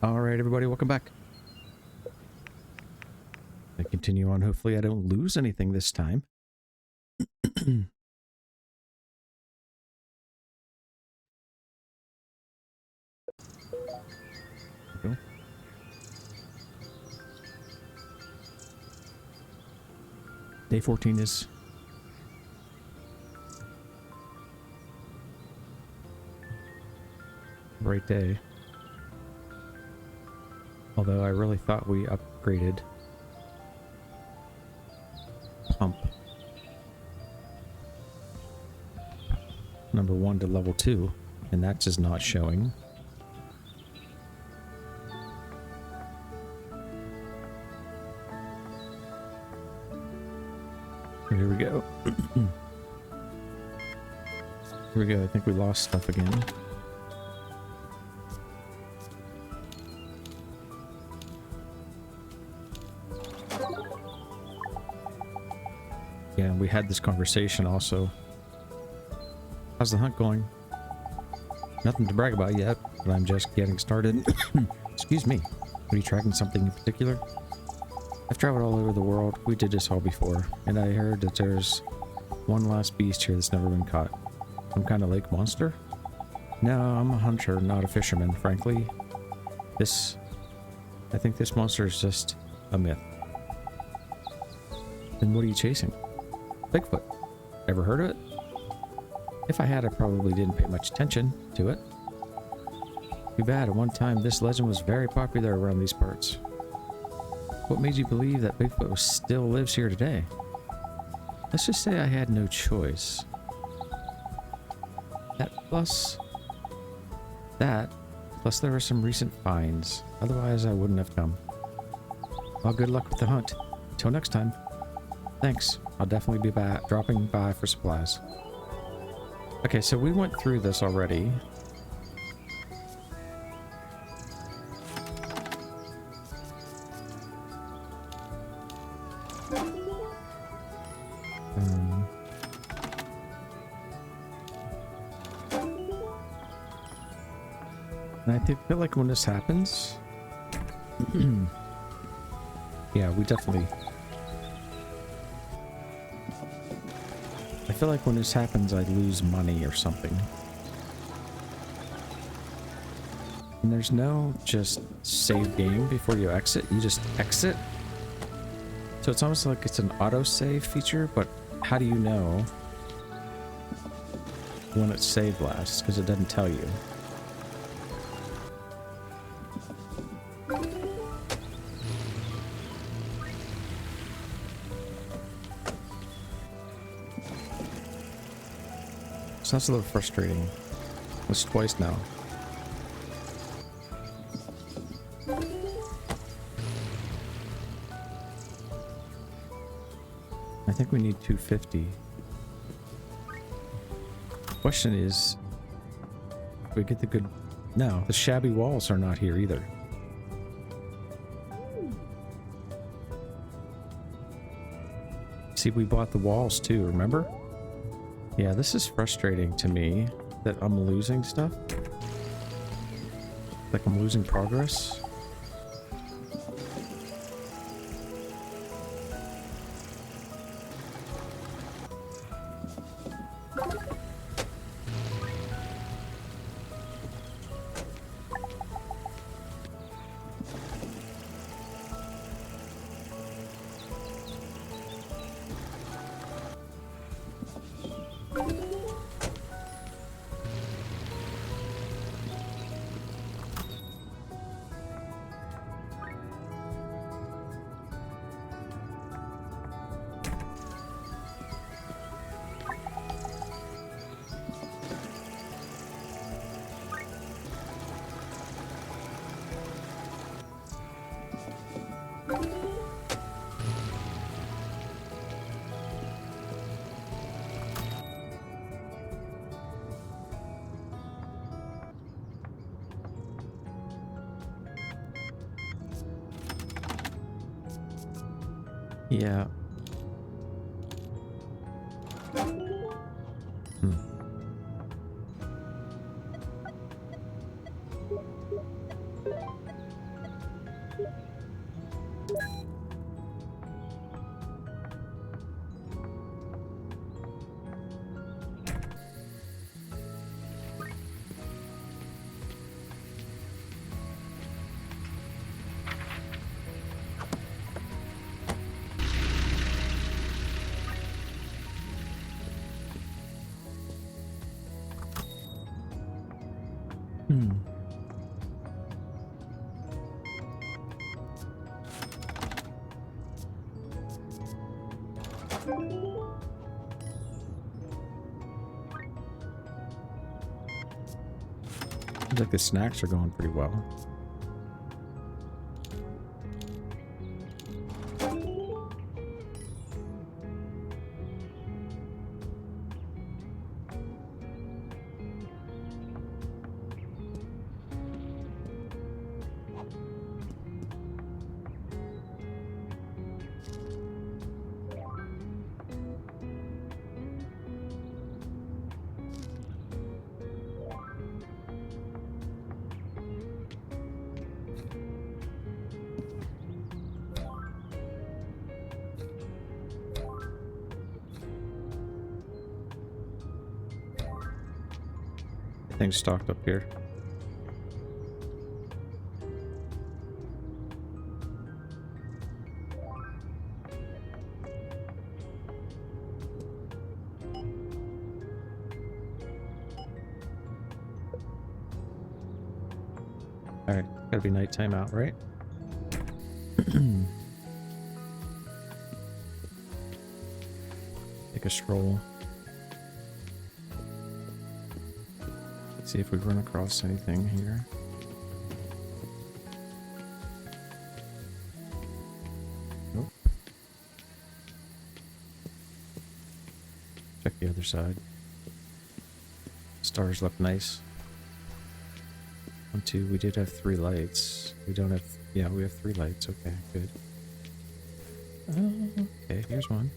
All right, everybody, welcome back. I continue on. Hopefully I don't lose anything this time. Go. Day 14 is a great day. Although I really thought we upgraded pump number 1 to level 2, and that's just not showing. Here we go. Here we go. I think we lost stuff again. Yeah, we had this conversation also. How's the hunt going? Nothing to brag about yet, but I'm just getting started. Excuse me. Are you tracking something in particular? I've traveled all over the world. We did this all before, and I heard that there's one last beast here that's never been caught. Some kind of lake monster? No, I'm a hunter, not a fisherman, frankly. I think this monster is just a myth. Then what are you chasing? Bigfoot. Ever heard of it? If I had, I probably didn't pay much attention to it. Too bad, at one time this legend was very popular around these parts. What made you believe that Bigfoot still lives here today? Let's just say I had no choice. Plus there were some recent finds. Otherwise, I wouldn't have come. Well, good luck with the hunt. Till next time. Thanks. I'll definitely be dropping by for supplies. Okay, so we went through this already. And I feel like when this happens... yeah, we definitely... I feel like when this happens, I lose money or something. And there's no just save game before you exit. You just exit. So it's almost like it's an auto-save feature, but how do you know when it's saved last? Because it doesn't tell you. So that's a little frustrating. It's twice now. I think we need 250. Question is, do we get the good... No, the shabby walls are not here either. See, we bought the walls too, remember? Yeah, this is frustrating to me that I'm losing stuff. Like I'm losing progress. Yeah. Hmm. Seems like the snacks are going pretty well. Things stocked up here. Alright, gotta be nighttime out, right? Take a stroll. See if we run across anything here. Nope. Check the other side. Stars look nice. 1, 2, we did have 3 lights. We don't have, yeah, we have 3 lights. Okay, good. Okay, here's one.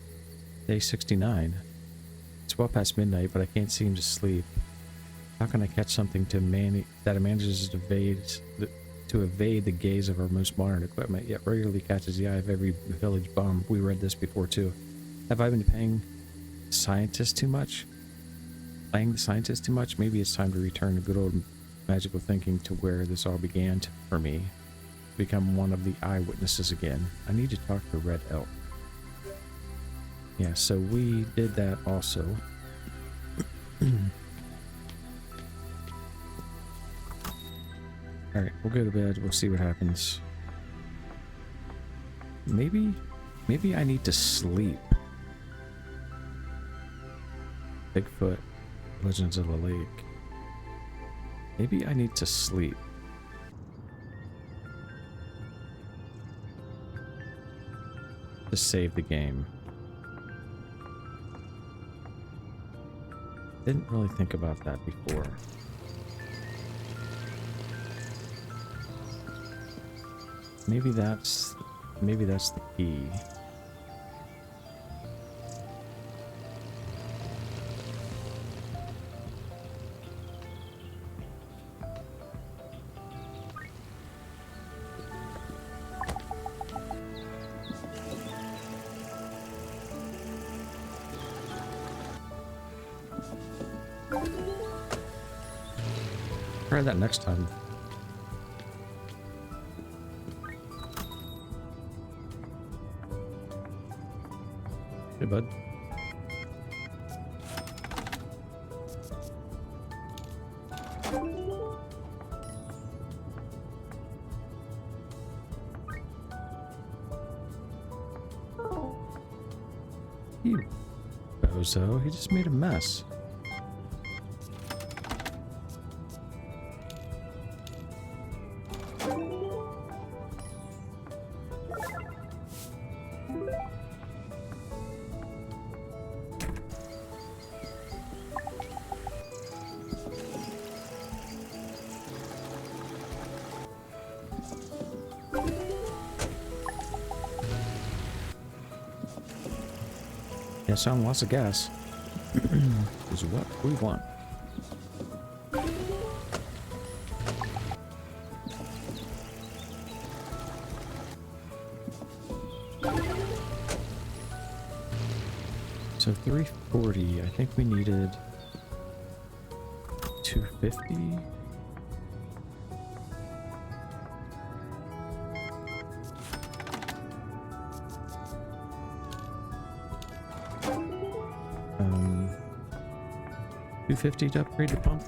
Day 69. It's well past midnight, but I can't seem to sleep. How can I catch something that manages to evade the gaze of our most modern equipment, yet regularly catches the eye of every village bum? We read this before too. Have I been paying scientists too much? Playing the scientists too much? Maybe it's time to return to good old magical thinking, to where this all began for me. Become one of the eyewitnesses again. I need to talk to Red Elk. Yeah, so we did that also. Alright, we'll go to bed. We'll see what happens. Maybe I need to sleep. Bigfoot, Legends of the Lake. Maybe I need to sleep. To save the game. Didn't really think about that before. Maybe that's the key. Try that next time. Hey, bud. You bozo, he just made a mess. Yeah, selling lots of gas is what we want. So 340, I think we needed 250. $250 to upgrade the pump.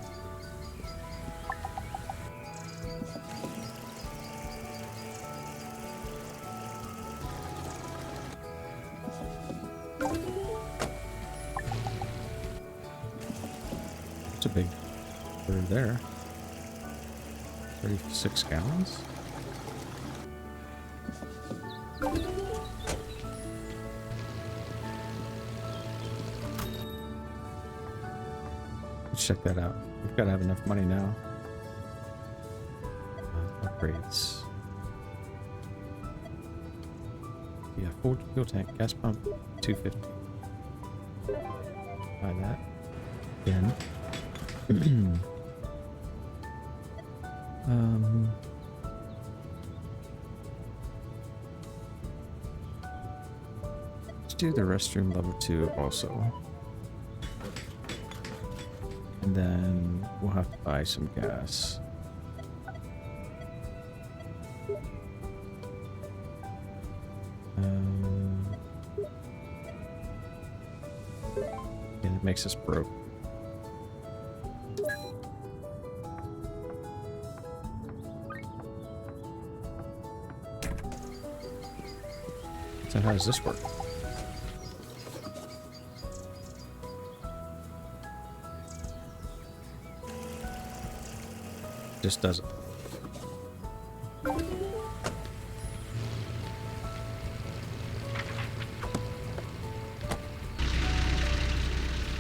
That's a big bird there. 36 gallons. Let's check that out. We've got to have enough money now. Upgrades. Yeah, full fuel tank, gas pump, 250. Buy that. Again. Let's do the restroom level 2 also. And then we'll have to buy some gas. Yeah, it makes us broke. So how does this work? Just doesn't.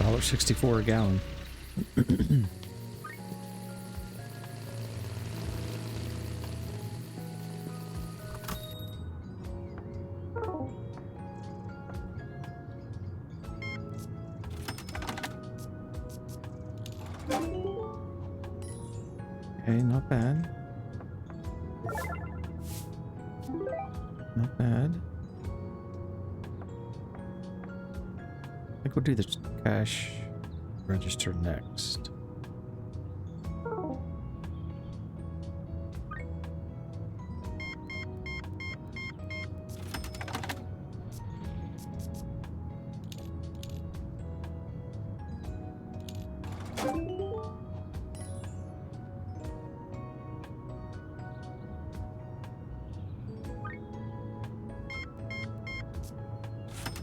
$1.64 a gallon. Okay, not bad. Not bad. I think we'll do the cash register next.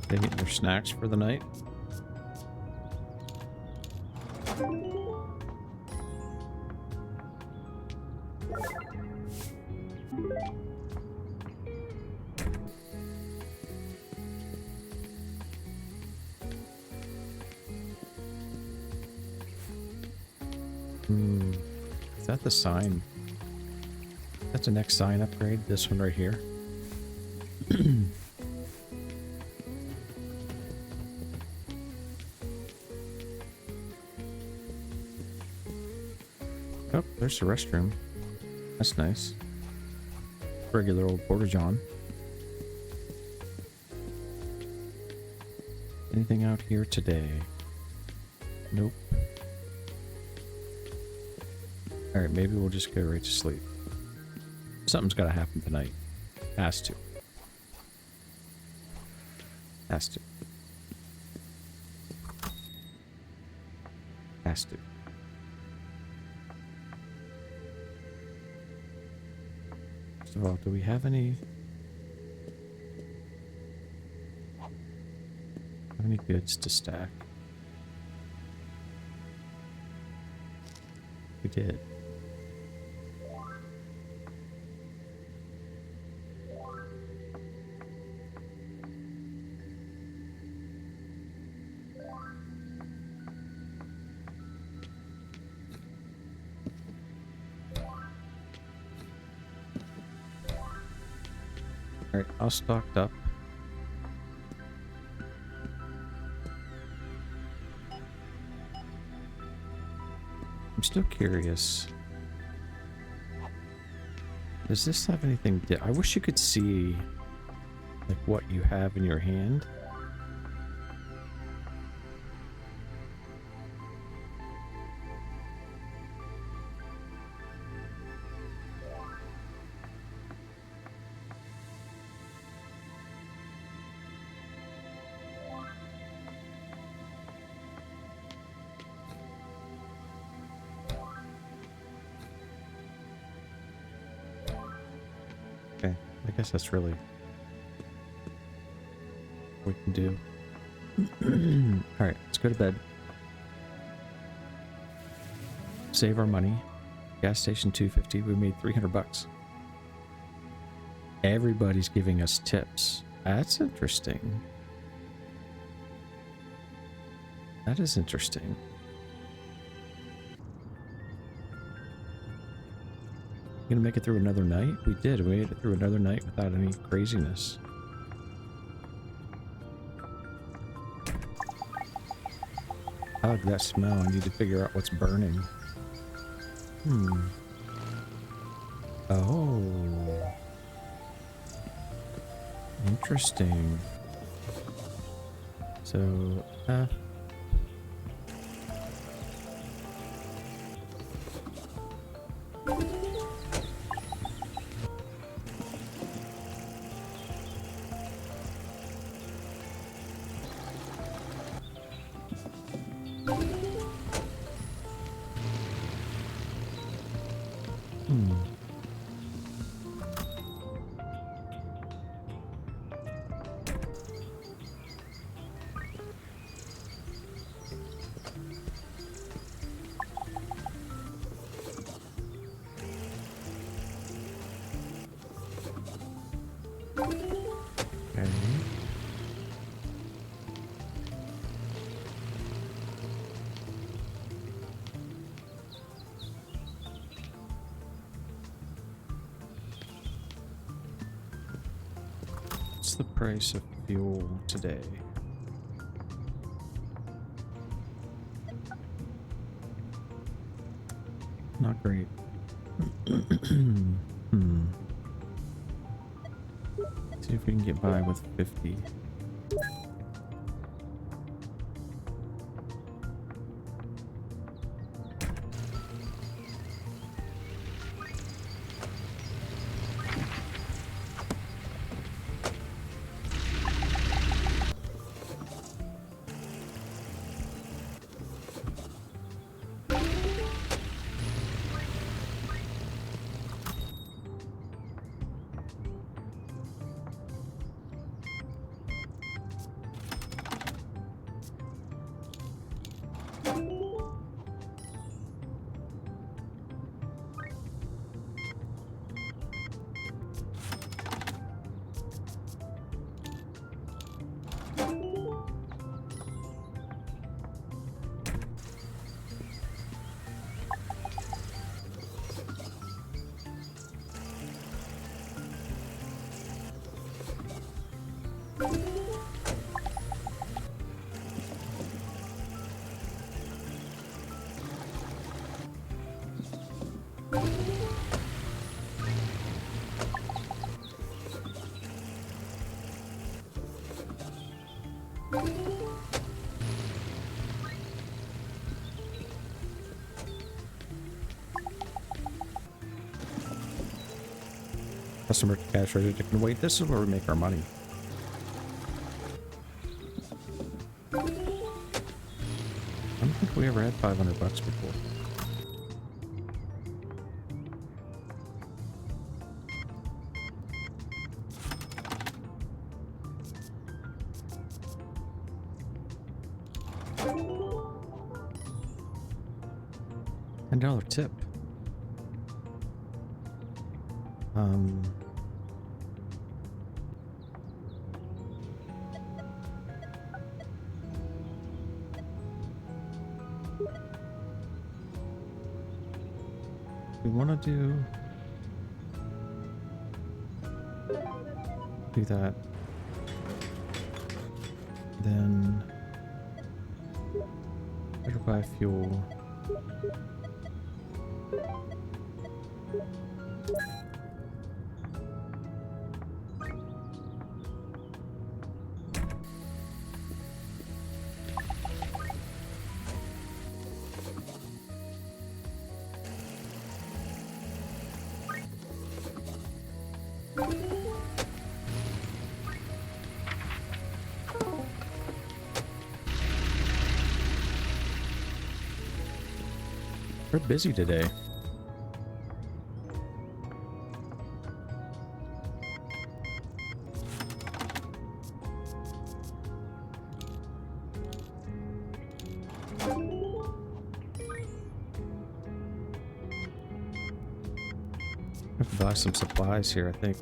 They get their snacks for the night. Is that the sign? That's the next sign upgrade. This one right here. Oh, there's the restroom. That's nice. Regular old porta-john. Anything out here today? Nope. Alright, maybe we'll just go right to sleep. Something's gotta happen tonight. Has to. Has to. Has to. First of all, do we have any goods to stack? We did. Alright, all stocked up. I'm still curious. Does this have anything? I wish you could see like what you have in your hand. Okay, I guess that's really what we can do. Alright, let's go to bed. Save our money. Gas station 250. We made 300 bucks. Everybody's giving us tips. That's interesting. That is interesting. Gonna make it through another night? We did. We made it through another night without any craziness. I like that smell. I need to figure out what's burning. Oh. Interesting. So, okay. What's the price of fuel today? Not great. See if we can get by with 50. Customer cash register can wait. This is where we make our money. I don't think we ever had 500 bucks before. $10 tip. We want to do that. Then better buy fuel. We're busy today. have to buy some supplies here, I think.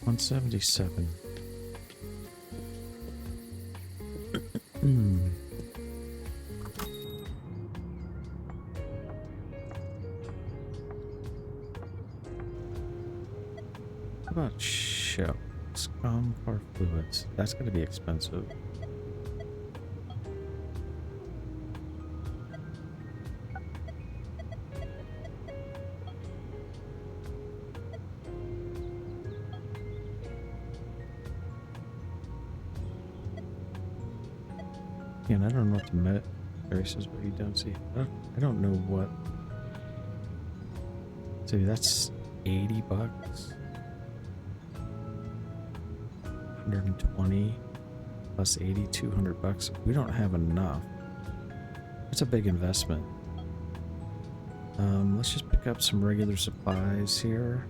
$177. How about shell? Scum car fluids. That's going to be expensive. And I don't know what the met races, but you don't see. I don't know what. So that's $80. 120 plus 80, $200. We don't have enough. It's a big investment. Let's just pick up some regular supplies here.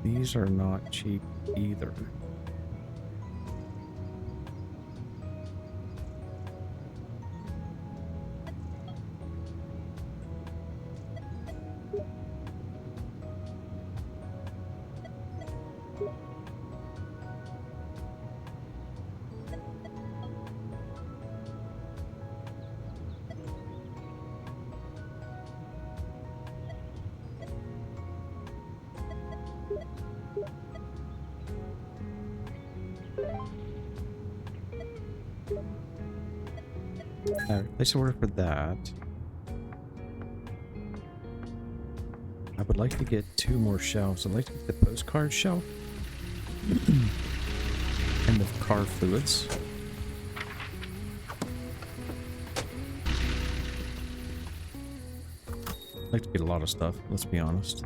These are not cheap either. Place an order for that. I would like to get 2 more shelves. I'd like to get the postcard shelf and the car fluids. I'd like to get a lot of stuff, let's be honest.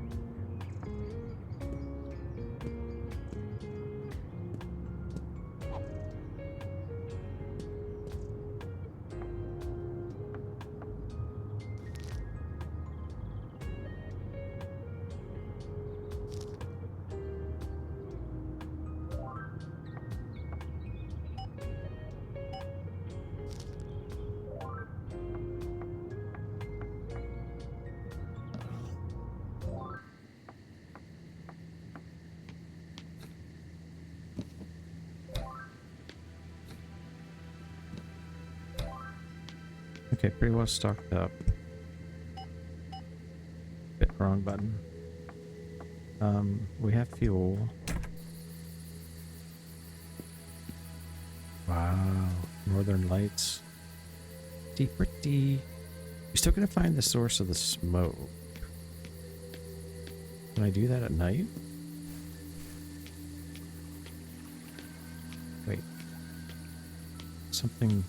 Okay, pretty well stocked up. Bit wrong button. We have fuel. Wow, Northern Lights. Pretty. We're still gonna find the source of the smoke. Can I do that at night? Wait. Something.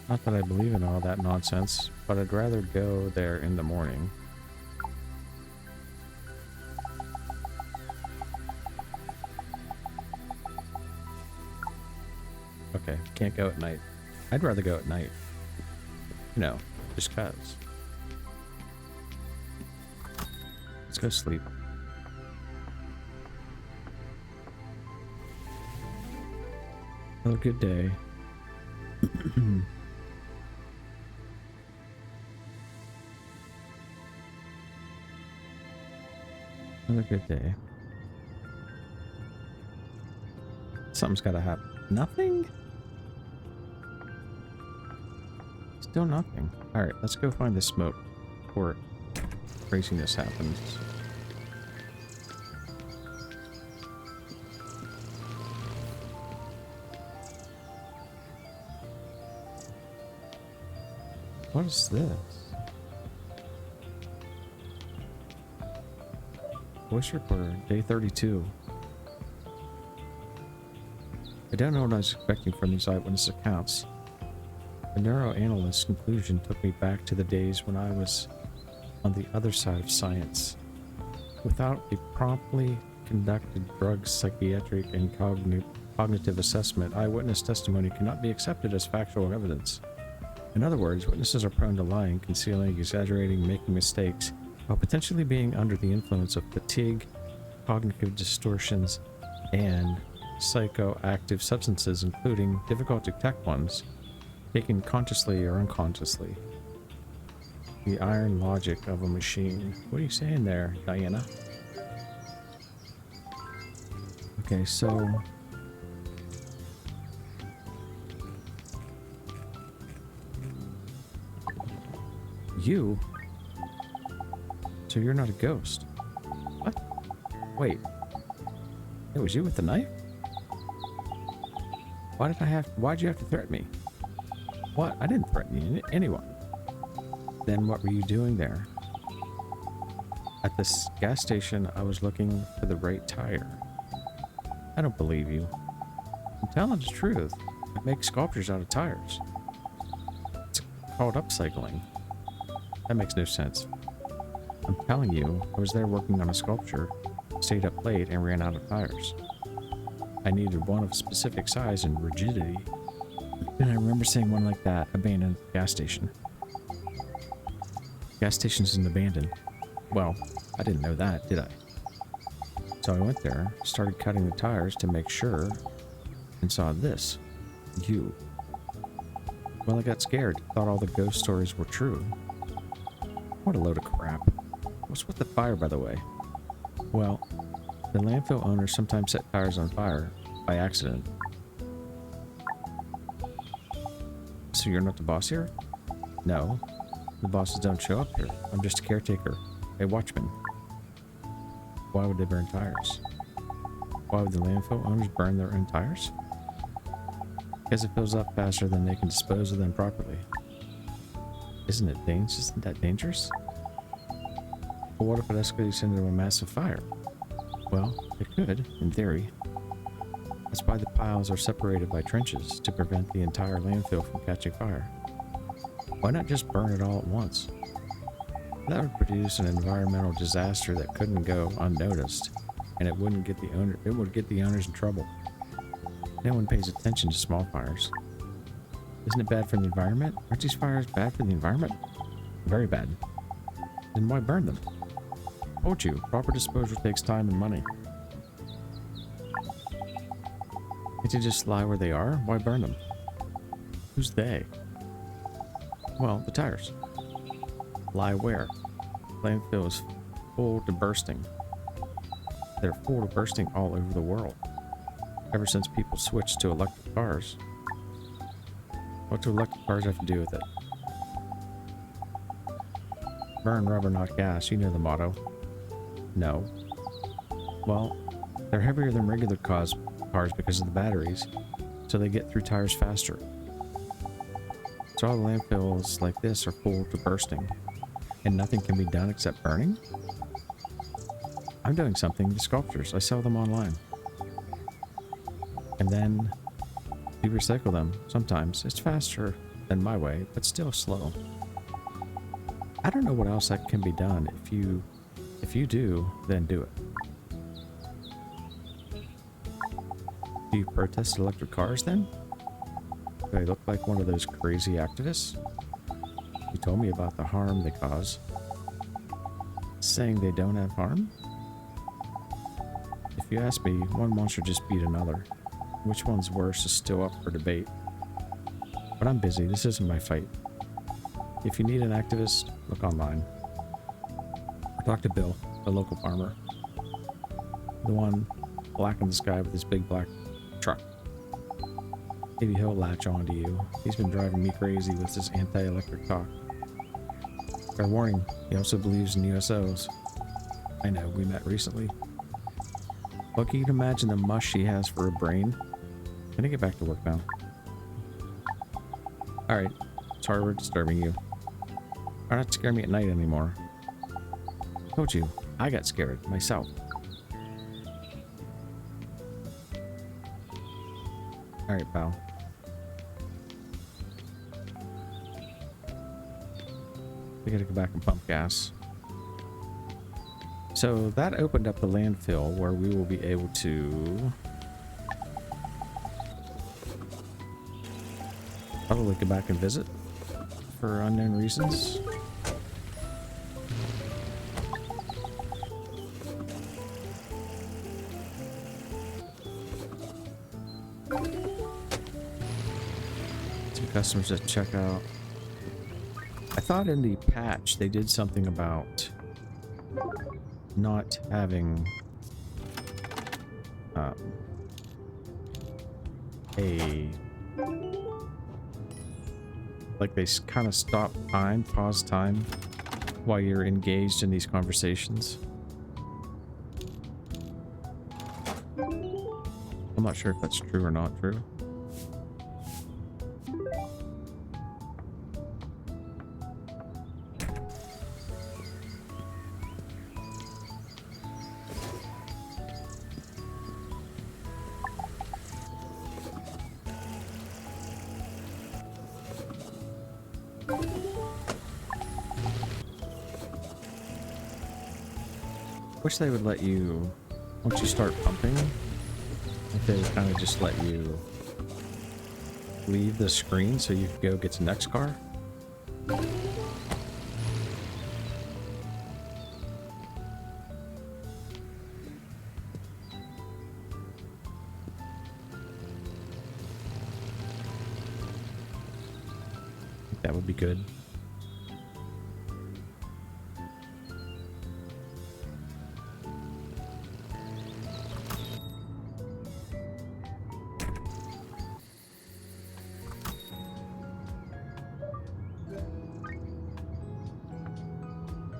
Not that I believe in all that nonsense, but I'd rather go there in the morning. Okay, can't go at night. I'd rather go at night. You know, just cause. Let's go sleep. Another good day. Another good day. Something's gotta happen. Nothing? Still nothing. Alright, let's go find the smoke before craziness happens. What is this? Voice recorder, day 32. I don't know what I was expecting from these eyewitness accounts. The neuroanalyst's conclusion took me back to the days when I was on the other side of science. Without a promptly conducted drug, psychiatric, and cognitive assessment, eyewitness testimony cannot be accepted as factual evidence. In other words, witnesses are prone to lying, concealing, exaggerating, making mistakes, while potentially being under the influence of fatigue, cognitive distortions, and psychoactive substances, including difficult to detect ones, taken consciously or unconsciously. The iron logic of a machine. What are you saying there, Diana? Okay, so... You? So you're not a ghost? What? Wait. It was you with the knife? Why'd you have to threaten me? What? I didn't threaten anyone. Then what were you doing there? At this gas station, I was looking for the right tire. I don't believe you. I'm telling the truth. I make sculptures out of tires. It's called upcycling. That makes no sense. I'm telling you, I was there working on a sculpture, stayed up late, and ran out of tires. I needed one of a specific size and rigidity. And I remember seeing one like that abandoned at the gas station. Gas station isn't abandoned. Well, I didn't know that, did I? So I went there, started cutting the tires to make sure, and saw this. You. Well, I got scared, thought all the ghost stories were true. What a load of crap. What's with the fire, by the way? Well, the landfill owners sometimes set tires on fire by accident. So you're not the boss here? No. The bosses don't show up here. I'm just a caretaker, a watchman. Why would they burn tires? Why would the landfill owners burn their own tires? Because it fills up faster than they can dispose of them properly. Isn't it dangerous? Isn't that dangerous? But what if it escalates into a massive fire? Well, it could, in theory. That's why the piles are separated by trenches, to prevent the entire landfill from catching fire. Why not just burn it all at once? That would produce an environmental disaster that couldn't go unnoticed, and it would get the owners in trouble. No one pays attention to small fires. Isn't it bad for the environment? Aren't these fires bad for the environment? Very bad. Then why burn them? Told you, proper disposal takes time and money. Can't you just lie where they are? Why burn them? Who's they? Well, the tires. Lie where? Landfill is full to bursting. They're full to bursting all over the world. Ever since people switched to electric cars. What do electric cars have to do with it? Burn rubber, not gas. You know the motto. No. Well, they're heavier than regular cars because of the batteries, so they get through tires faster. So all the landfills like this are full to bursting, and nothing can be done except burning? I'm doing something to sculptures. I sell them online. And then you recycle them. Sometimes it's faster than my way, but still slow. I don't know what else that can be done. If you do, then do it. Do you protest electric cars then? Do I look like one of those crazy activists? You told me about the harm they cause. Saying they don't have harm? If you ask me, one monster just beat another. Which one's worse is still up for debate. But I'm busy. This isn't my fight. If you need an activist, look online. Talk to Bill, the local farmer. The one black in the sky with his big black truck. Maybe he'll latch on to you. He's been driving me crazy with his anti-electric talk. Fair warning, he also believes in USOs. I know, we met recently. Well, can you imagine the mush he has for a brain? Can I get back to work now? Alright, sorry we're disturbing you. Try not to scare me at night anymore. Told you, I got scared myself. Alright, pal. We gotta go back and pump gas. So that opened up the landfill where we will be able to Probably go back and visit for unknown reasons. Two customers at checkout. I thought in the patch they did something about not having like they kind of stop time, pause time while you're engaged in these conversations. I'm not sure if that's true or not true. Wish they would let you, once you start pumping, if they would kind of just let you leave the screen so you could go get to the next car. That would be good.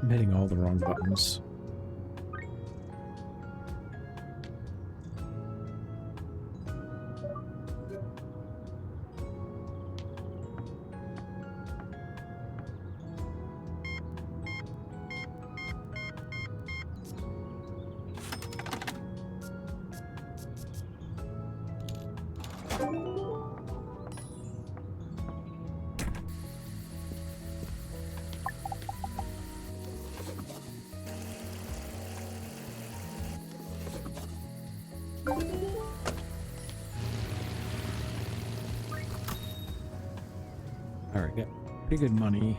I'm hitting all the wrong buttons. Alright, got pretty good money.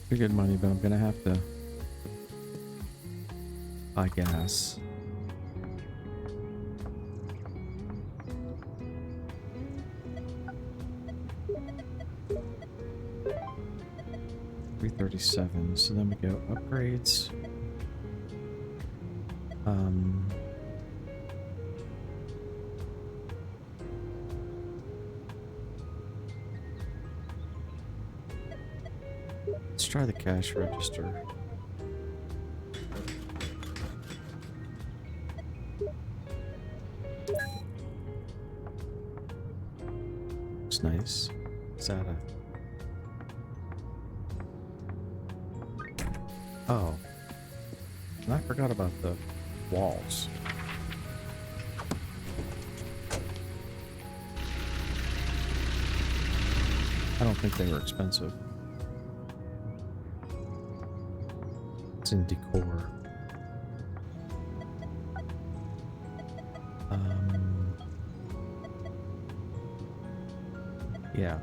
Pretty good money, but I'm gonna have to buy gas. $337. So then we go upgrades. Let's try the cash register. Looks nice. Is that a... Oh. And I forgot about the walls. I don't think they were expensive. It's in decor. Yeah.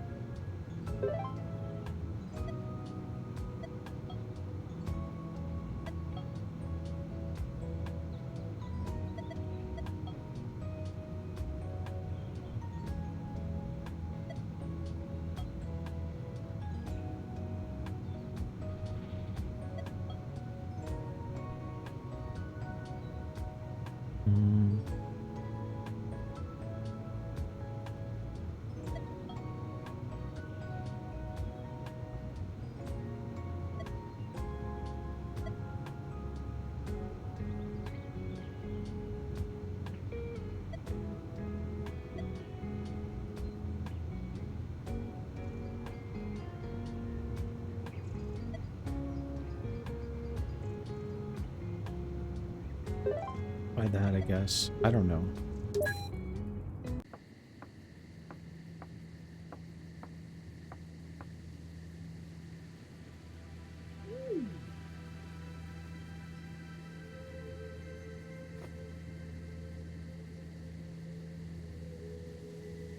that, I guess. I don't know.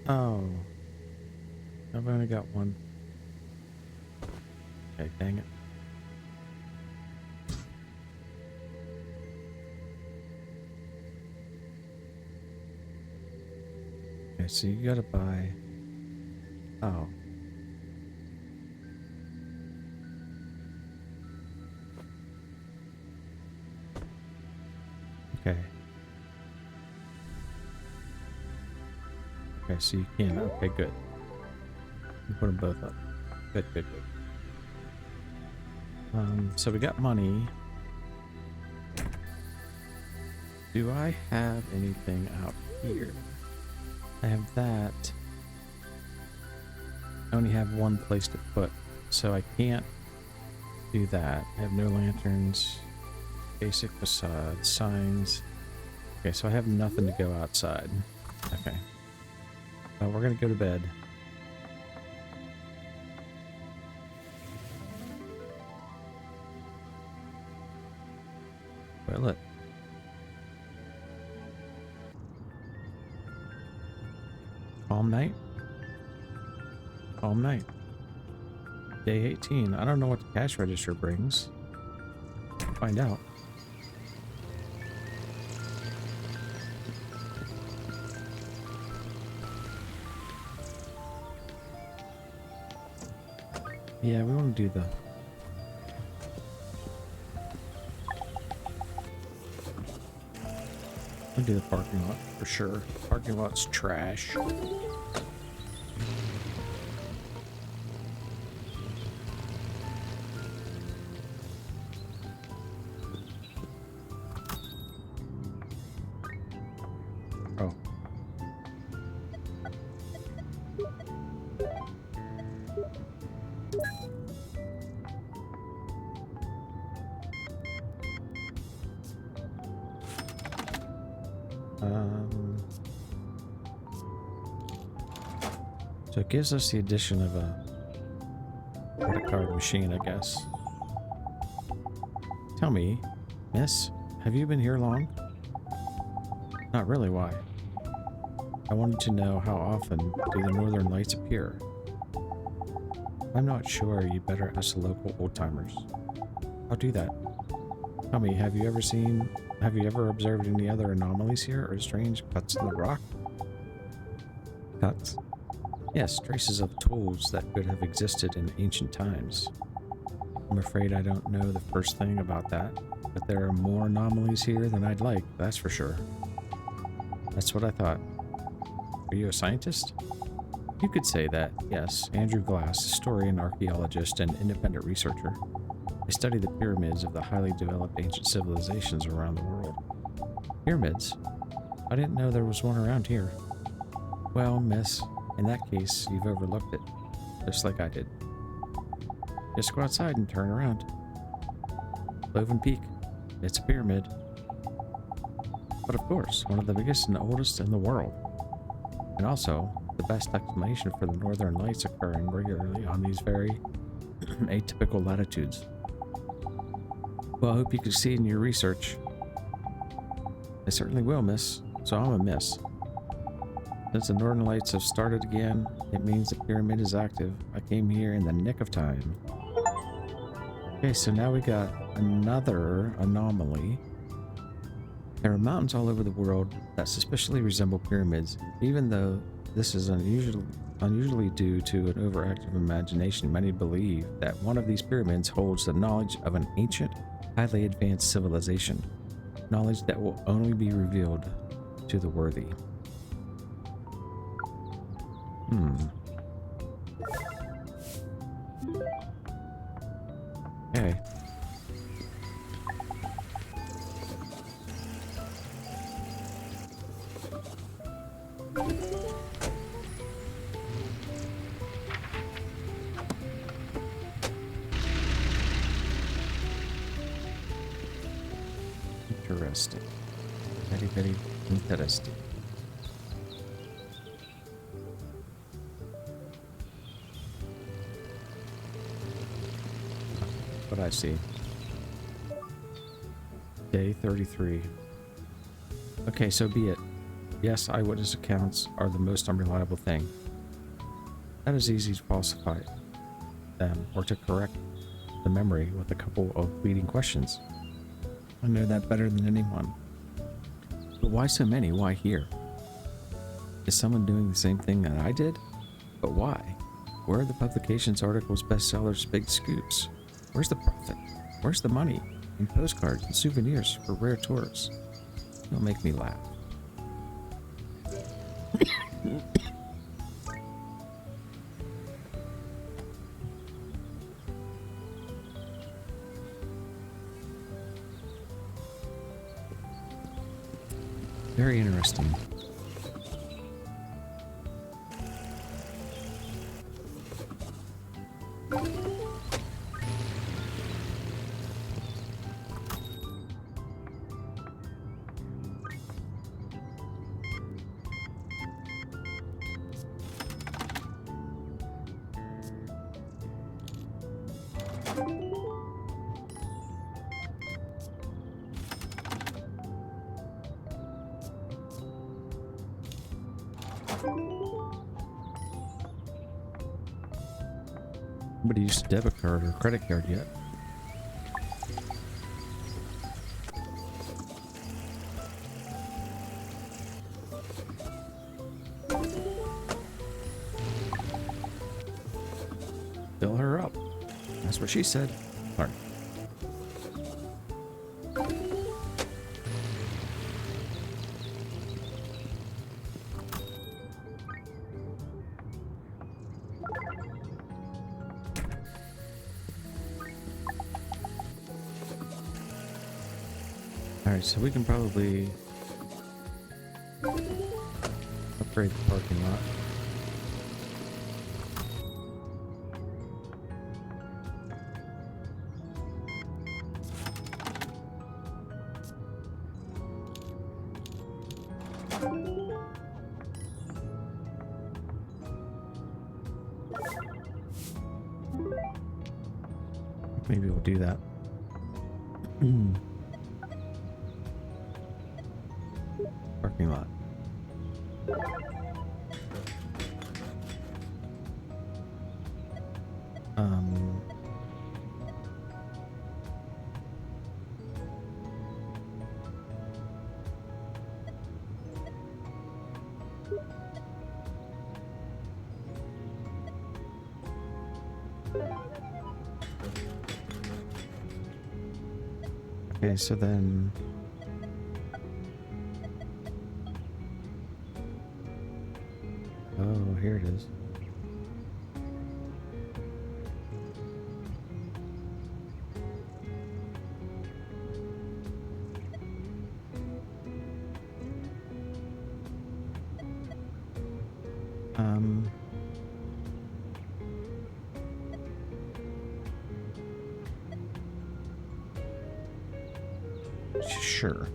Oh. I've only got one. Okay, dang it. Okay, so you gotta buy... Oh. Okay. Okay, so you can. Okay, good. You put them both up. Good, good, good. So we got money. Do I have anything out here? I have that. I only have one place to put, so I can't do that. I have no lanterns, basic facade, signs. Okay, so I have nothing to go outside. Okay. We're gonna go to bed. Toilet. Calm night. Calm night. Day 18. I don't know what the cash register brings. Find out. Yeah, we want to do the... We'll do the parking lot for sure. Parking lot's trash. Oh. So it gives us the addition of a credit card machine, I guess. Tell me, miss, have you been here long? Not really, why? I wanted to know how often do the northern lights appear. I'm not sure, you better ask the local old-timers. I'll do that. Tell me, have you ever observed any other anomalies here or strange cuts in the rock? Cuts? Yes, traces of tools that could have existed in ancient times. I'm afraid I don't know the first thing about that, but there are more anomalies here than I'd like, that's for sure. That's what I thought. Are you a scientist? You could say that, yes. Andrew Glass, historian, archaeologist, and independent researcher. I study the pyramids of the highly developed ancient civilizations around the world. Pyramids? I didn't know there was one around here. Well, miss, in that case, you've overlooked it, just like I did. Just go outside and turn around. Cloven Peak. It's a pyramid. But of course, one of the biggest and oldest in the world. And also, the best explanation for the northern lights occurring regularly on these very atypical latitudes. Well, I hope you succeed in your research. I certainly will, miss. So I'm a miss. Since the northern lights have started again, it means the pyramid is active. I came here in the nick of time. Okay, so now we got another anomaly. There are mountains all over the world that suspiciously resemble pyramids, even though this is unusually due to an overactive imagination. Many believe that one of these pyramids holds the knowledge of an ancient, highly advanced civilization, knowledge that will only be revealed to the worthy. Okay. Interesting. Very, very interesting. What I see. Day 33. Okay, so be it. Yes, eyewitness accounts are the most unreliable thing. That is easy to falsify them or to correct the memory with a couple of leading questions. I know that better than anyone. But why so many? Why here? Is someone doing the same thing that I did? But why? Where are the publications, articles, bestsellers, big scoops? Where's the profit? Where's the money? And postcards and souvenirs for rare tourists? Don't make me laugh. Very interesting. Nobody used a debit card or credit card yet. Fill her up. That's what she said. Sorry. Alright, so we can probably upgrade the parking lot. Maybe we'll do that. Parking lot. Okay, so then oh, here it is. Sure.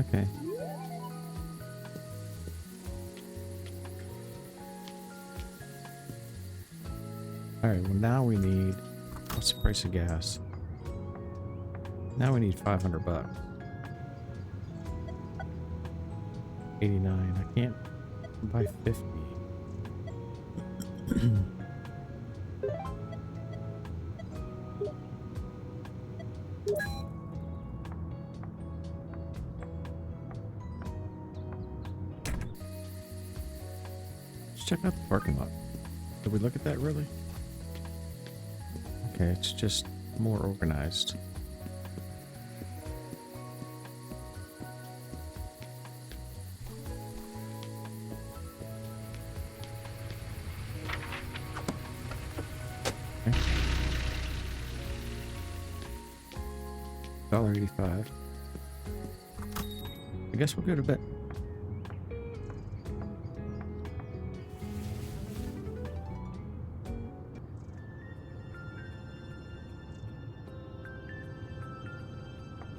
Okay. Alright, well now we need... What's the price of gas? Now we need 500 bucks. 89. I can't buy 50. Let's check out the parking lot. Did we look at that really? Okay, it's just more organized. $1.85. I guess we'll go to bed.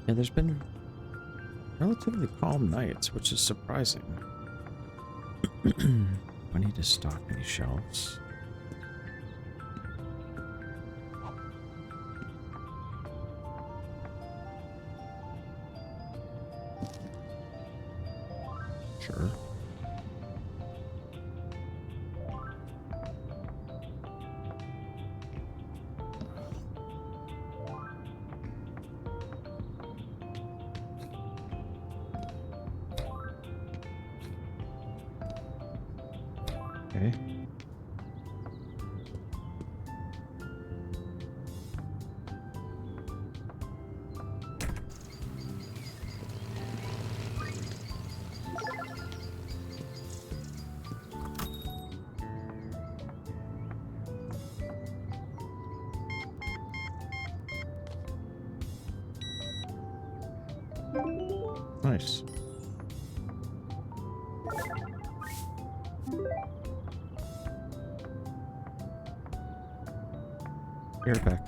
Yeah, there's been relatively calm nights, which is surprising. I need to stock these shelves. Sure. Okay. Nice. You're back.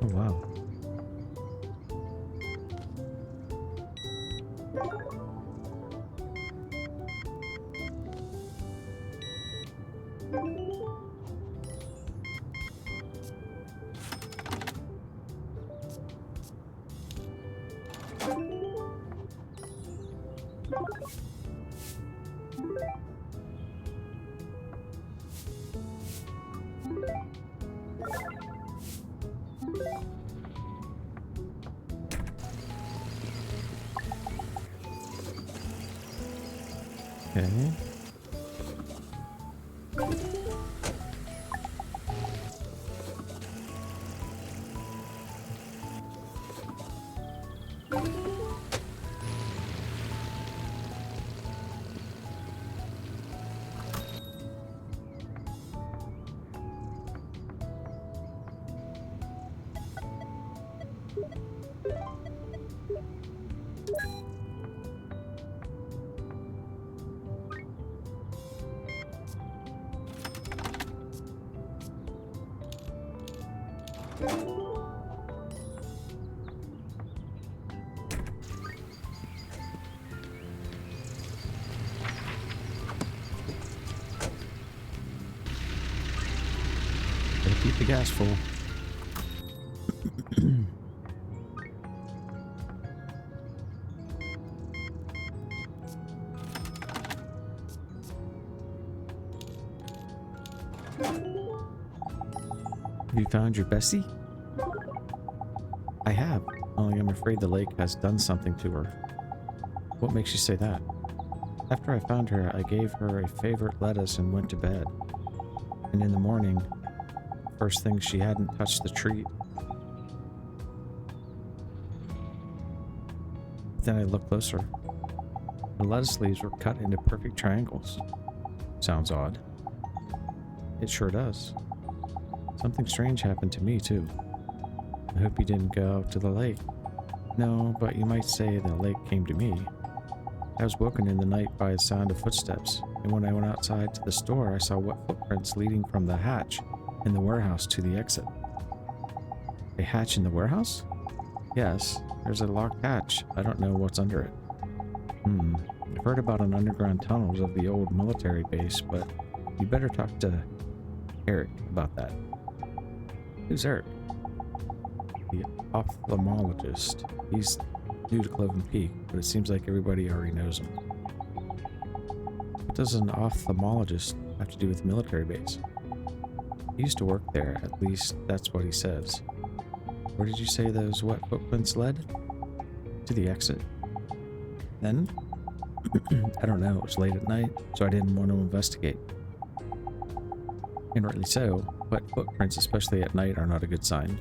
Oh, wow. Okay. Gotta keep the gas full. Have you found your Bessie? I have, only I'm afraid the lake has done something to her. What makes you say that? After I found her, I gave her a favorite lettuce and went to bed. And in the morning, first thing, she hadn't touched the treat. Then I looked closer. The lettuce leaves were cut into perfect triangles. Sounds odd. It sure does. Something strange happened to me, too. I hope you didn't go out to the lake. No, but you might say the lake came to me. I was woken in the night by the sound of footsteps, and when I went outside to the store, I saw wet footprints leading from the hatch in the warehouse to the exit. A hatch in the warehouse? Yes, there's a locked hatch. I don't know what's under it. I've heard about an underground tunnels of the old military base, but you better talk to Eric about that. Who's Eric? The ophthalmologist. He's new to Cloven Peak, but it seems like everybody already knows him. What does an ophthalmologist have to do with the military base? He used to work there, at least that's what he says. Where did you say those wet footprints led? To the exit. Then? I don't know, it was late at night, so I didn't want to investigate. And rightly so, wet footprints, especially at night, are not a good sign.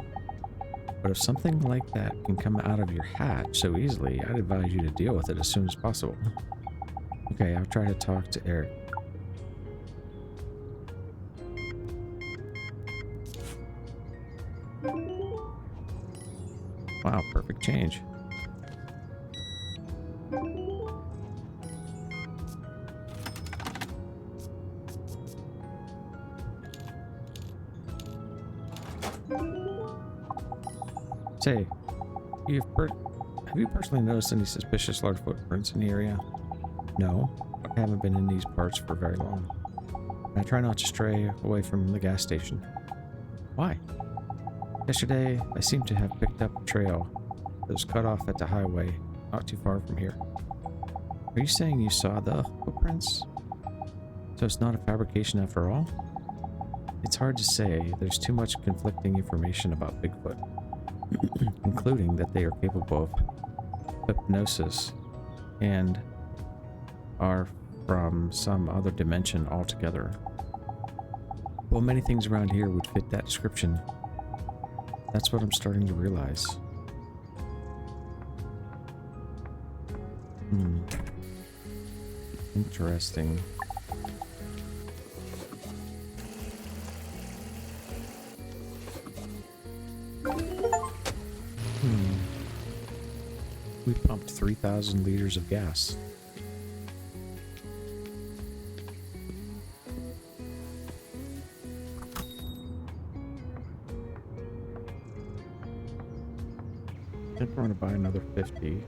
But if something like that can come out of your hatch so easily, I'd advise you to deal with it as soon as possible. Okay, I'll try to talk to Eric. Wow, perfect change. Say, have you personally noticed any suspicious large footprints in the area? No, I haven't been in these parts for very long. I try not to stray away from the gas station. Why? Yesterday, I seem to have picked up a trail that was cut off at the highway, not too far from here. Are you saying you saw the footprints? So it's not a fabrication after all? It's hard to say. There's too much conflicting information about Bigfoot, including that they are capable of hypnosis and are from some other dimension altogether. Well, many things around here would fit that description. That's what I'm starting to realize. Interesting. We pumped 3,000 liters of gas. I think we're going to buy another 50.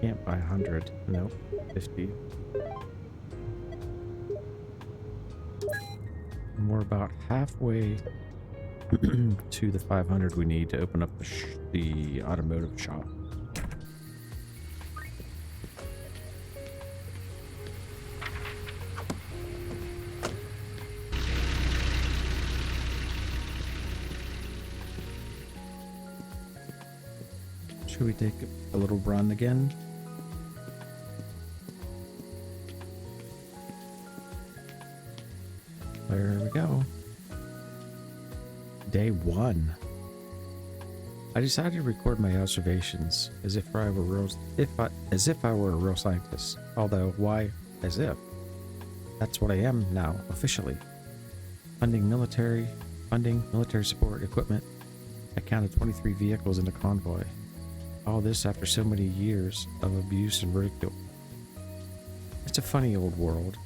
Can't buy 100. Nope, 50. And we're about halfway to the 500 we need to open up the automotive shop. Should we take a little run again? There we go. Day 1. I decided to record my observations as if I were a real scientist. Although, why as if? That's what I am now, officially. Funding military support equipment. I counted 23 vehicles in the convoy. All this after so many years of abuse and ridicule. It's a funny old world.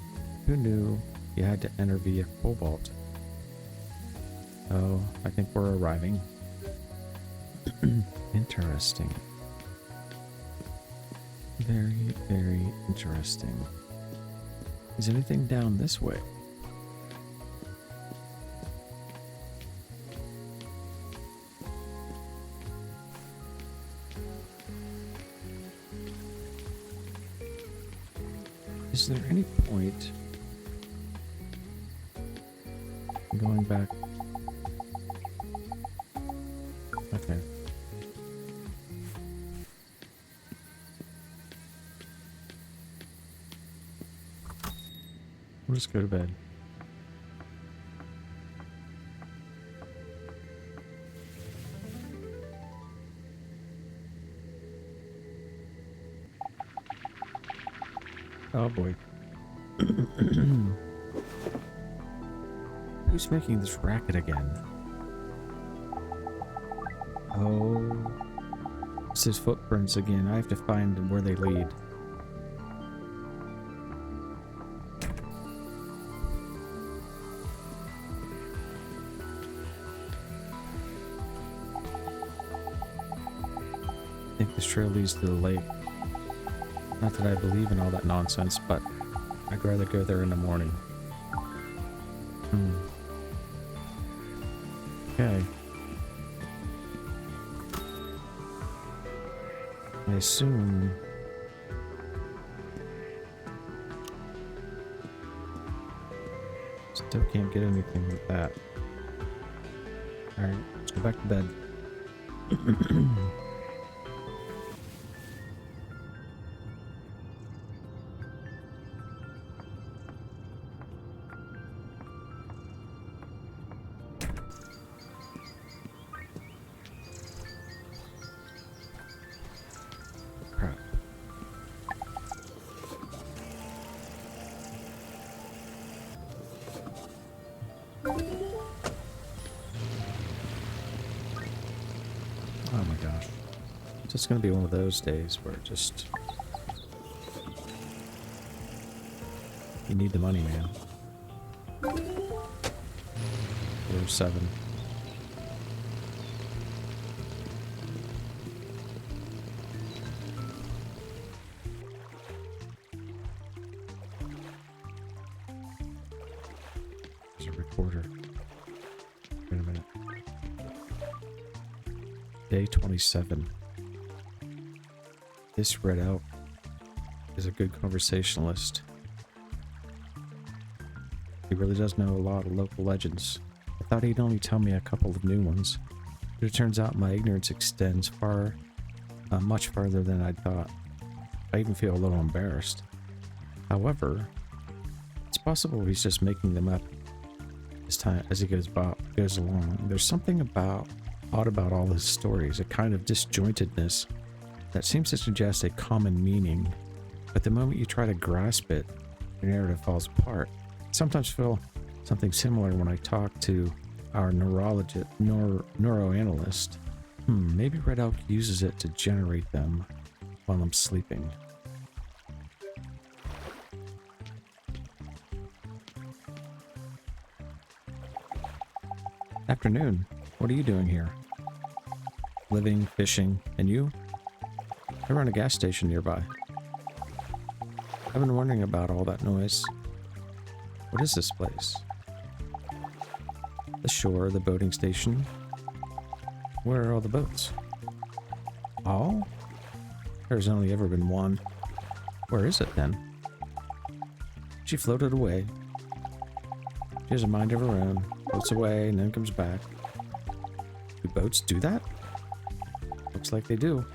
Who knew you had to enter via Cobalt? Oh, I think we're arriving. Interesting. Very, very interesting. Is anything down this way? Is there any point in going back? Okay. We'll just go to bed. Oh boy. Who's making this racket again? Oh. It says footprints again. I have to find where they lead. I think this trail leads to the lake. Not that I believe in all that nonsense, but I'd rather go there in the morning. Okay. I assume... Still can't get anything with that. Alright, let's go back to bed. It's just gonna be one of those days where just you need the money, man. There's 7. There's a recorder. Wait a minute. Day 27. This Red Elk is a good conversationalist. He really does know a lot of local legends. I thought he'd only tell me a couple of new ones, but it turns out my ignorance extends much farther than I thought. I even feel a little embarrassed. However, it's possible he's just making them up as time as he goes along. There's something odd about all his stories, a kind of disjointedness that seems to suggest a common meaning, but the moment you try to grasp it, your narrative falls apart. I sometimes feel something similar when I talk to our neuroanalyst. Maybe Red Elk uses it to generate them while I'm sleeping. Afternoon. What are you doing here? Living, fishing, and you? I run a gas station nearby. I've been wondering about all that noise. What is this place? The shore, the boating station. Where are all the boats? All? There's only ever been one. Where is it then? She floated away. She has a mind of her own. Floats away and then comes back. Do boats do that? Looks like they do.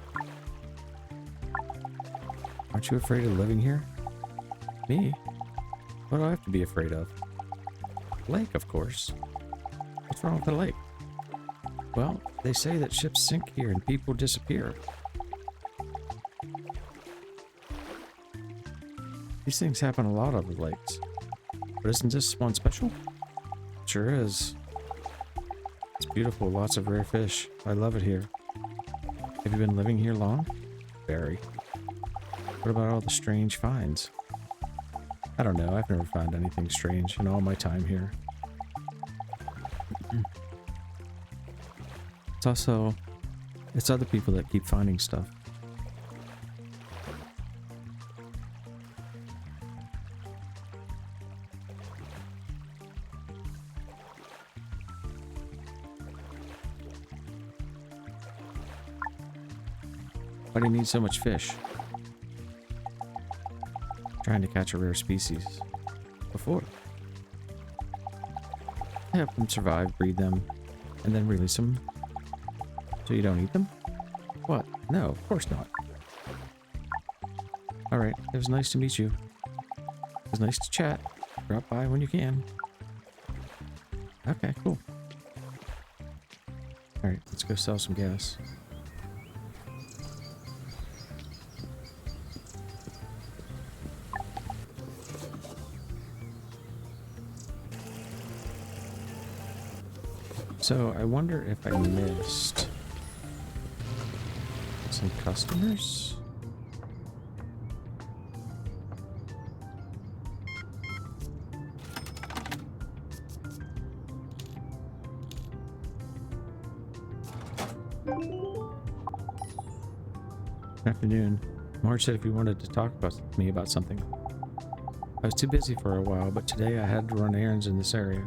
Aren't you afraid of living here? Me? What do I have to be afraid of? Lake, of course. What's wrong with the lake? Well, they say that ships sink here and people disappear. These things happen a lot on the lakes. But isn't this one special? Sure is. It's beautiful, lots of rare fish. I love it here. Have you been living here long? Very. What about all the strange finds? I don't know, I've never found anything strange in all my time here. It's other people that keep finding stuff. Why do you need so much fish? Trying to catch a rare species. Before. I help them survive, breed them, and then release them. So you don't eat them? What? No, of course not. Alright, it was nice to meet you. It was nice to chat. Drop by when you can. Okay, cool. Alright, let's go sell some gas. So, I wonder if I missed some customers? Afternoon. Marge said if you wanted to talk about me about something. I was too busy for a while, but today I had to run errands in this area.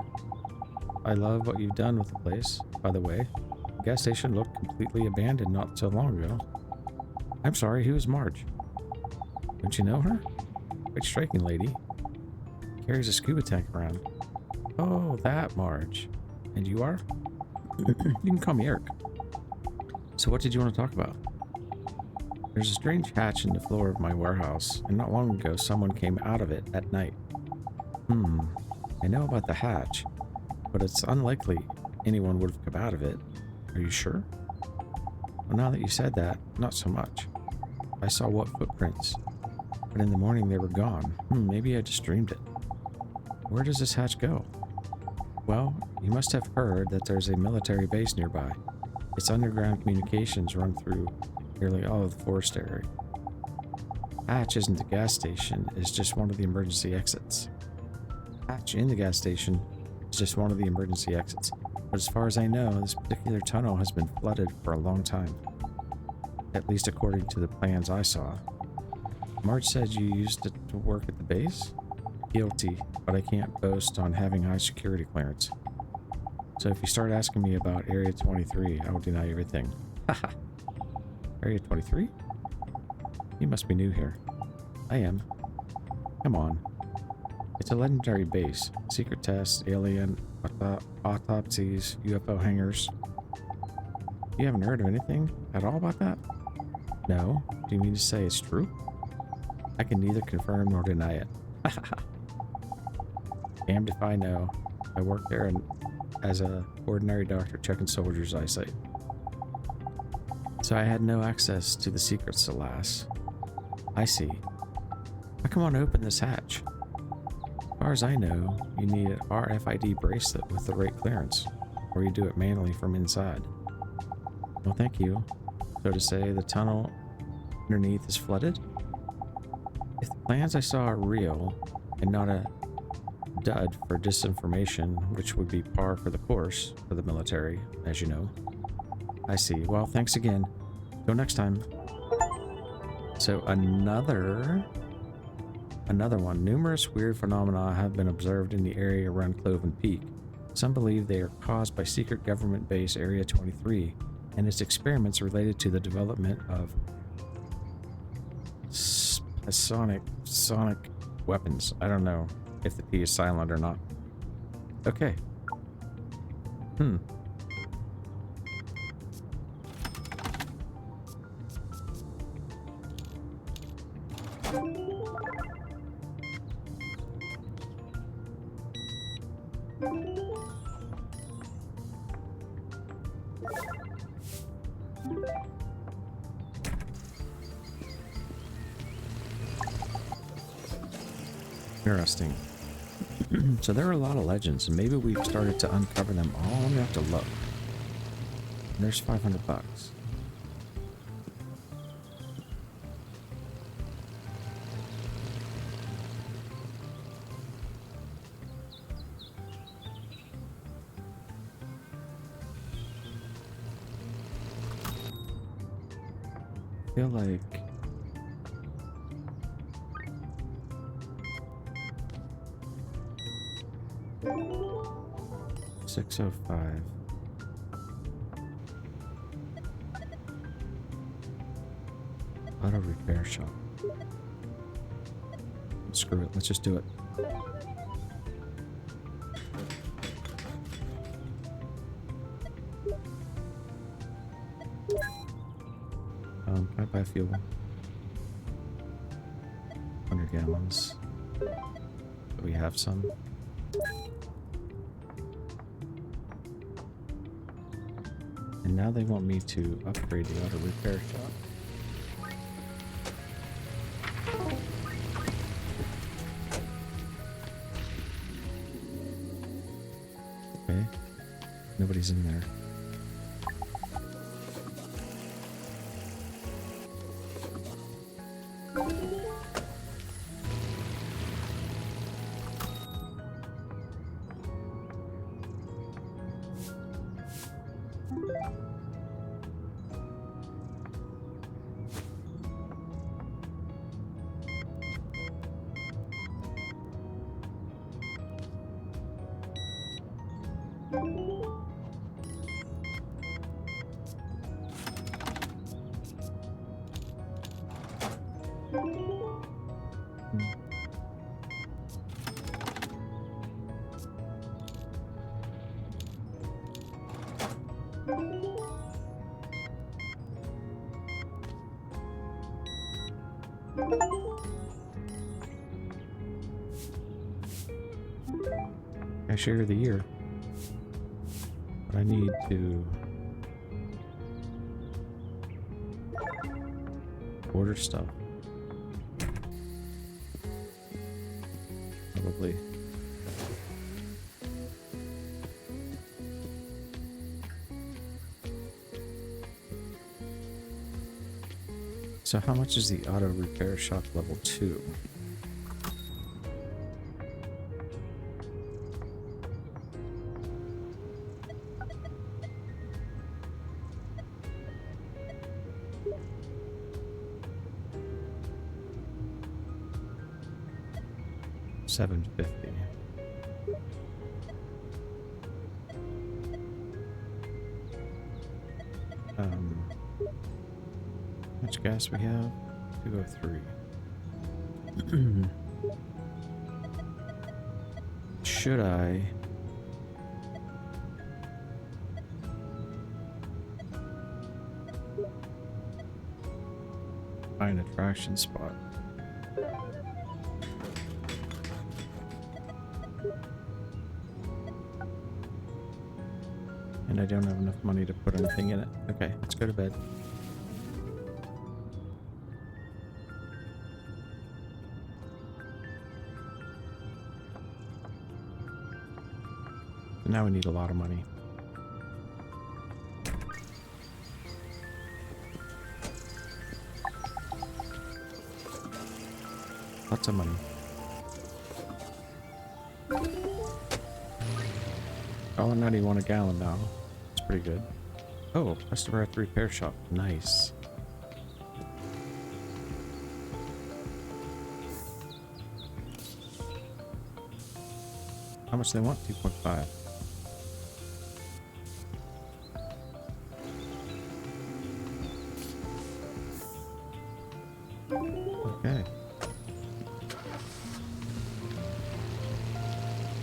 I love what you've done with the place, by the way. The gas station looked completely abandoned not so long ago. I'm sorry, who is Marge? Don't you know her? Quite striking lady. Carries a scuba tank around. Oh, that Marge. And you are? You can call me Eric. So what did you want to talk about? There's a strange hatch in the floor of my warehouse, and not long ago someone came out of it at night. I know about the hatch, but it's unlikely anyone would have come out of it. Are you sure? Well, now that you said that, not so much. I saw what footprints, but in the morning they were gone. Maybe I just dreamed it. Where does this hatch go? Well, you must have heard that there's a military base nearby. Its underground communications run through nearly all of the forest area. Hatch isn't the gas station, it's just one of the emergency exits. Hatch in the gas station is just one of the emergency exits. But as far as I know, this particular tunnel has been flooded for a long time. At least according to the plans I saw. Marge said you used it to work at the base? Guilty, but I can't boast on having high security clearance. So if you start asking me about Area 23, I will deny everything. Haha. Area 23? You must be new here. I am. Come on. It's a legendary base. Secret tests, alien autopsies, UFO hangars. You haven't heard of anything at all about that? No? Do you mean to say it's true? I can neither confirm nor deny it. Damned if I know. I work there as a ordinary doctor checking soldiers' eyesight. So I had no access to the secrets, alas. I see. How come on open this hatch? As far as I know, you need an RFID bracelet with the right clearance, or you do it manually from inside. Well, thank you. So to say, the tunnel underneath is flooded? If the plans I saw are real, and not a dud for disinformation, which would be par for the course for the military, as you know. I see. Well, thanks again. Till next time. So another one. Numerous weird phenomena have been observed in the area around Cloven Peak. Some believe they are caused by secret government base Area 23 and its experiments related to the development of sonic weapons. I don't know if the P is silent or not. Okay. Interesting. So there are a lot of legends, and maybe we've started to uncover them all. Let me have to look. And there's $500. I feel like 605. Auto repair shop. Screw it, let's just do it. Can I buy fuel? 100 gallons. Do we have some? And now they want me to upgrade the auto repair shop. Okay. Nobody's in there. Cashier of the year. But I need to order stuff. Probably. So how much is the auto repair shop level 2? $750. How much gas we have? 203. Should I? Find a traction spot. And I don't have enough money to put anything in it. Okay, let's go to bed. And now we need a lot of money. Lots of money. $1.91 a gallon now. It's pretty good. Oh, customer at the repair shop. Nice. How much do they want? 2.5. Okay.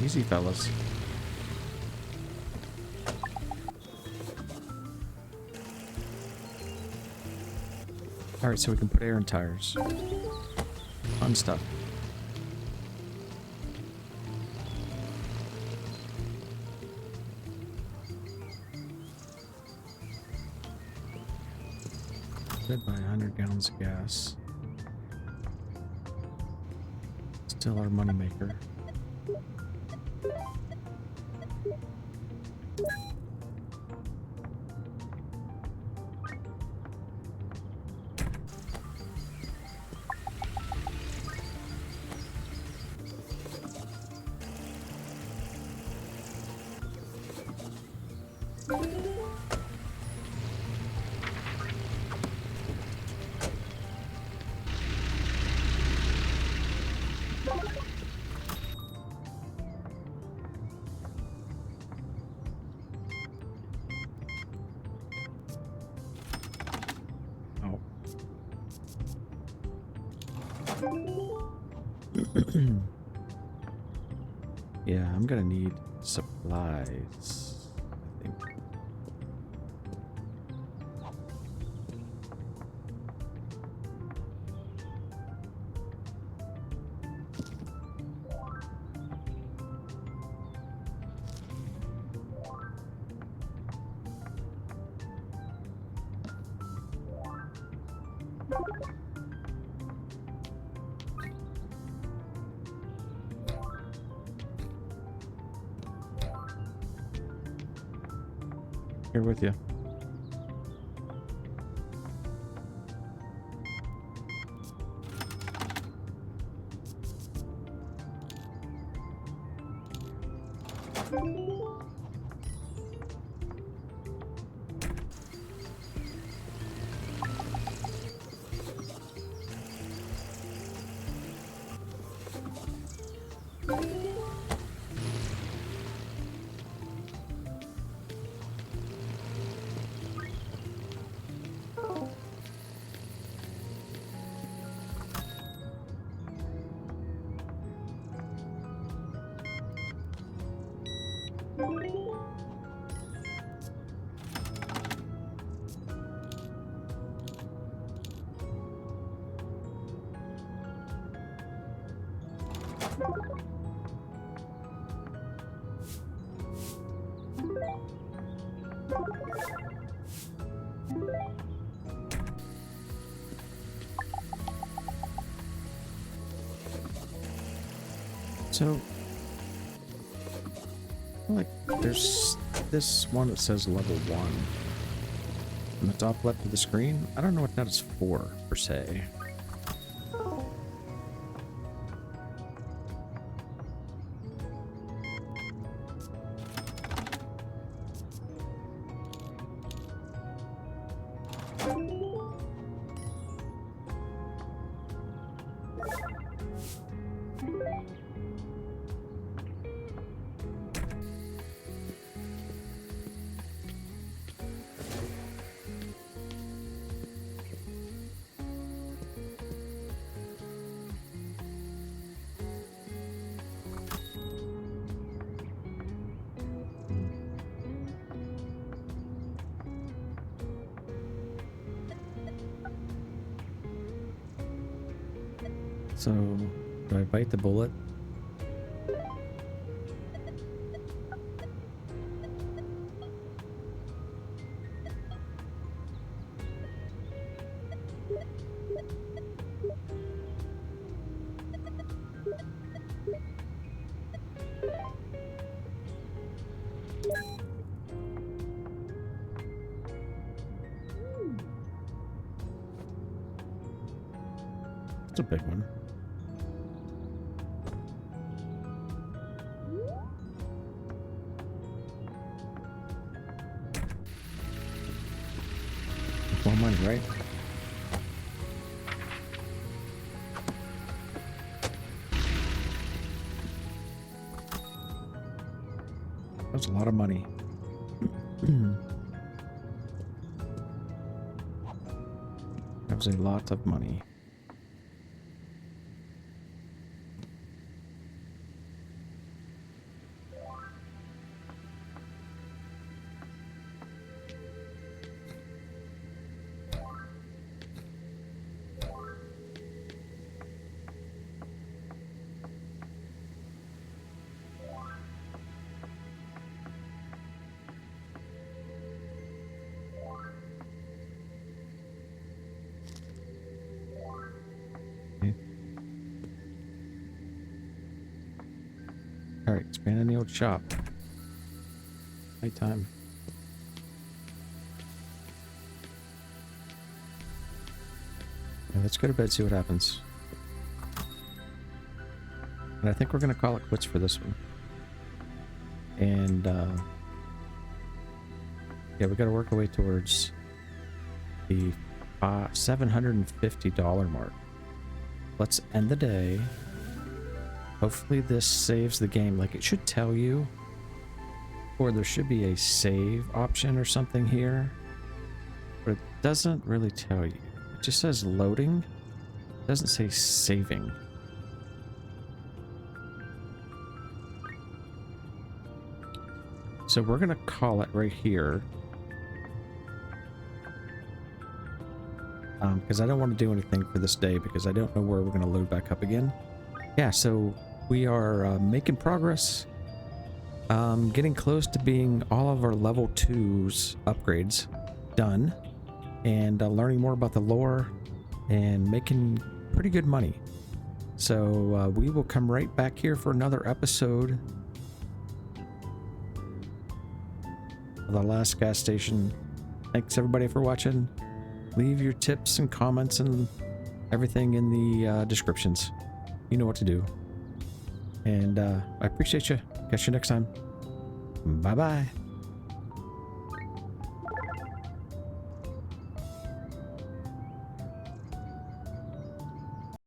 Easy, fellas. Alright, so we can put air in tires. Fun stuff. Good by 100 gallons of gas. Still our moneymaker. Yeah, I'm gonna need supplies, I think. Here with you. So, like, there's this one that says level 1. in the top left of the screen. I don't know what that is for, per se. So, do I bite the bullet? It's a big one. More money, right? That's a lot of money. That was a lot of money. Alright, expanding the old shop. Nighttime. Yeah, let's go to bed, see what happens. And I think we're gonna call it quits for this one. And yeah, we gotta work our way towards the $750 mark. Let's end the day. Hopefully this saves the game. Like, it should tell you, or there should be a save option or something here, but it doesn't really tell you. It just says loading. It doesn't say saving. So we're gonna call it right here, because I don't want to do anything for this day because I don't know where we're gonna load back up again. Yeah, so we are making progress, getting close to being all of our level 2's upgrades done, and learning more about the lore and making pretty good money. So we will come right back here for another episode of the last gas station. Thanks everybody for watching. Leave your tips and comments and everything in the descriptions. You know what to do. And I appreciate you. Catch you next time. Bye bye.